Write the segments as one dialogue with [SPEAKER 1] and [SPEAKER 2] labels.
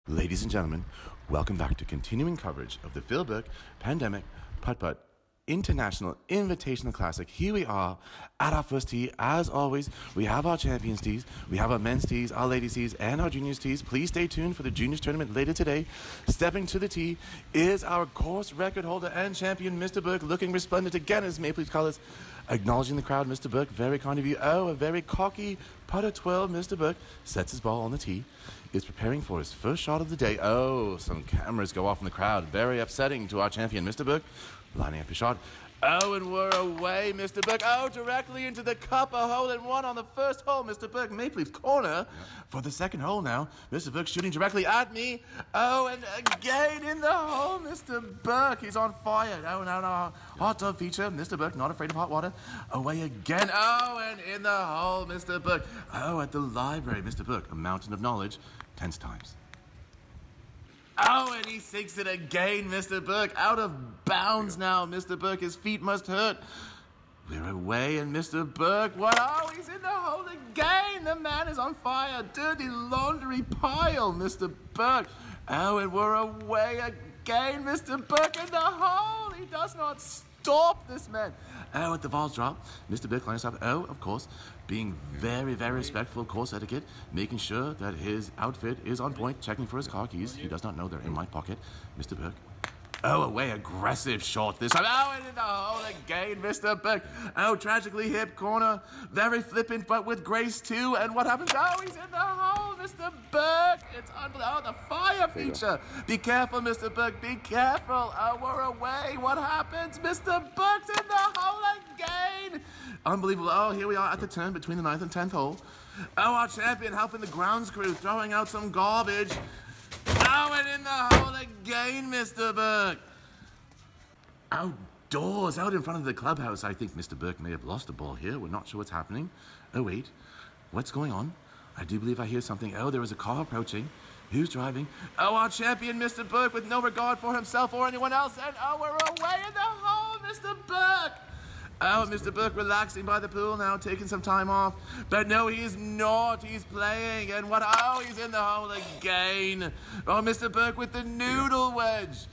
[SPEAKER 1] Ladies and gentlemen, welcome back to continuing coverage of the Phil Burke Pandemic Putt International Invitational Classic. Here we are at our first tee. As always, we have our champions tees, we have our men's tees, our ladies tees, and our juniors tees. Please stay tuned for the juniors tournament later today. Stepping to the tee is our course record holder and champion, Mr. Burke, looking resplendent again as Maple Leaf colors. Acknowledging the crowd, Mr. Burke, very kind of you. Oh, a very cocky putter 12, Mr. Burke sets his ball on the tee, is preparing for his first shot of the day. Oh, some cameras go off in the crowd. Very upsetting to our champion, Mr. Burke. Lining up his shot. Oh, and we're away, Mr. Burke. Oh, directly into the cup. A hole in one on the first hole, Mr. Burke. Maple Leaf corner for the second hole now. Mr. Burke shooting directly at me. Oh, and again in the hole, Mr. Burke. He's on fire. Oh, no. Hot tub feature. Mr. Burke, not afraid of hot water. Away again. Oh, and in the hole, Mr. Burke. Oh, at the library, Mr. Burke. A mountain of knowledge. 10 times. Oh, and he sinks it again, Mr. Burke. Out of bounds now, Mr. Burke. His feet must hurt. We're away, and Mr. Burke, what? Oh, he's in the hole again. The man is on fire. Dirty laundry pile, Mr. Burke. Oh, and we're away again, Mr. Burke, in the hole. He does not stop, this man. Oh, at the balls drop, Mr. Burke lines up. Oh, of course, being very, very respectful of course etiquette, making sure that his outfit is on point, checking for his car keys. He does not know they're in my pocket, Mr. Burke. Oh, away, aggressive shot this time. Oh, and in the hole again, Mr. Burke. Oh, tragically hip corner. Very flippant, but with grace too. And what happens? Oh, he's in the hole, Mr. Burke. It's unbelievable. Oh, the fire feature. Be careful, Mr. Burke. Be careful. Oh, we're away. What happens? Mr. Burke's in the hole again. Unbelievable. Oh, here we are at the turn between the 9th and 10th hole. Oh, our champion helping the grounds crew, throwing out some garbage. Oh, and in the hole again, Mr. Burke. Outdoors, out in front of the clubhouse. I think Mr. Burke may have lost a ball here. We're not sure what's happening. Oh, wait. What's going on? I do believe I hear something. Oh, there is a car approaching. Who's driving? Oh, our champion, Mr. Burke, with no regard for himself or anyone else. And oh, we're away in the hole, Mr. Burke. Oh, Mr. Burke relaxing by the pool now, taking some time off. But no, he's not. He's playing. And what? Oh, he's in the hole again. Oh, Mr. Burke with the noodle wedge.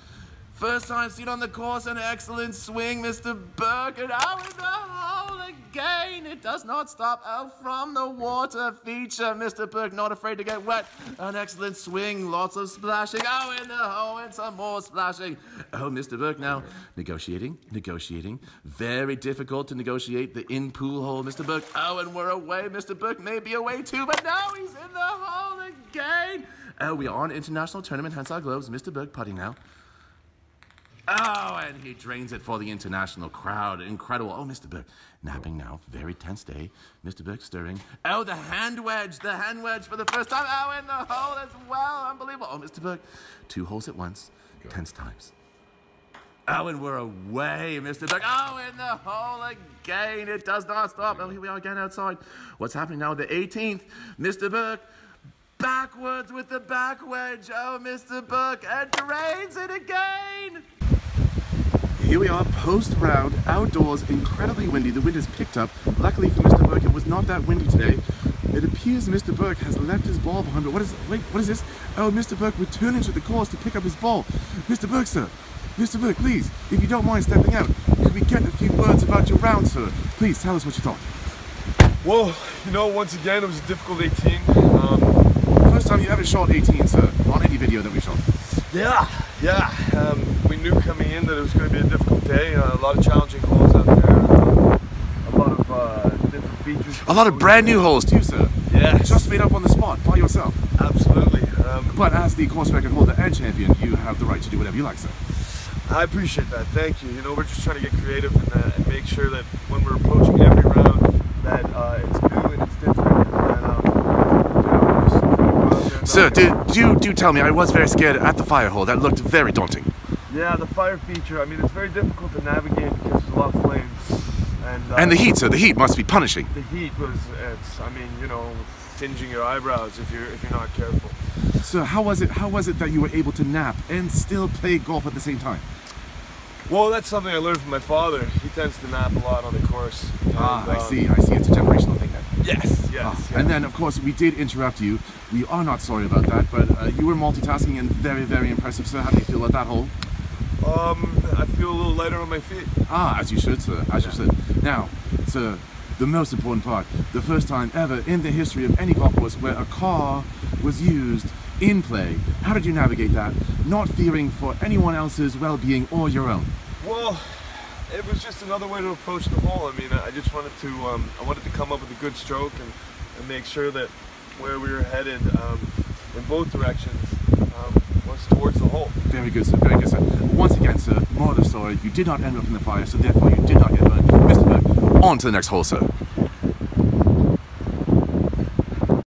[SPEAKER 1] First time seen on the course, an excellent swing, Mr. Burke. And oh, in the hole again. It does not stop. Oh, from the water feature, Mr. Burke, not afraid to get wet. An excellent swing, lots of splashing. Oh, in the hole, and some more splashing. Oh, Mr. Burke now negotiating. Very difficult to negotiate the in-pool hole, Mr. Burke. Oh, and we're away. Mr. Burke may be away too, but now he's in the hole again. Oh, we are on international tournament, hence our gloves. Mr. Burke putting now. Oh, and he drains it for the international crowd. Incredible. Oh, Mr. Burke napping now. Very tense day. Mr. Burke stirring. Oh, the hand wedge for the first time. Oh, in the hole as well. Unbelievable. Oh, Mr. Burke, 2 holes at once, 10 times. Oh, and we're away, Mr. Burke. Oh, in the hole again. It does not stop. Oh, here we are again outside. What's happening now? The 18th. Mr. Burke backwards with the back wedge. Oh, Mr. Burke, and drains it again. Here we are, post-round, outdoors, incredibly windy. The wind has picked up. Luckily for Mr. Burke, it was not that windy today. It appears Mr. Burke has left his ball behind. But what is this? Oh, Mr. Burke returning to the course to pick up his ball. Mr. Burke, sir. Mr. Burke, please, if you don't mind stepping out, could we get a few words about your round, sir? Please, tell us what you thought.
[SPEAKER 2] Well, you know, once again, it was a difficult 18.
[SPEAKER 1] First time you ever shot 18, sir, on any video that we shot.
[SPEAKER 2] Yeah. We knew coming in that it was going to be a difficult day. A lot of challenging holes out there. A lot of different features.
[SPEAKER 1] A lot of brand new holes too, sir.
[SPEAKER 2] Yeah.
[SPEAKER 1] Just made up on the spot by yourself.
[SPEAKER 2] Absolutely.
[SPEAKER 1] But as the course record holder and champion, you have the right to do whatever you like, sir.
[SPEAKER 2] I appreciate that. Thank you. You know, we're just trying to get creative and make sure that when we're approaching every round, that it's new and it's different.
[SPEAKER 1] Sir, do tell me, I was very scared at the fire hole. That looked very daunting.
[SPEAKER 2] Yeah, the fire feature, I mean, it's very difficult to navigate because there's a lot of flames.
[SPEAKER 1] And the heat, sir, the heat must be punishing.
[SPEAKER 2] The heat was, I mean, you know, singeing your eyebrows if you're not careful.
[SPEAKER 1] So how was it that you were able to nap and still play golf at the same time?
[SPEAKER 2] Well, that's something I learned from my father. He tends to nap a lot on the course.
[SPEAKER 1] I see. It's a generational thing then.
[SPEAKER 2] Yes.
[SPEAKER 1] Yeah. And then, of course, we did interrupt you. We are not sorry about that, but you were multitasking and very, very impressive, sir. How do you feel at that hole?
[SPEAKER 2] I feel a little lighter on my feet.
[SPEAKER 1] Ah, as you should, sir. As you should. Now, sir, the most important part. The first time ever in the history of any golf course where a car was used in play. How did you navigate that? Not fearing for anyone else's well-being or your own.
[SPEAKER 2] Well, it was just another way to approach the hole. I mean, I just wanted to, I wanted to come up with a good stroke and make sure that where we were headed in both directions was towards the hole.
[SPEAKER 1] Very good, sir. Very good, sir. Once again, sir, more of the story. You did not end up in the fire, so therefore you did not get burned. Mr. Burke, on to the next hole, sir.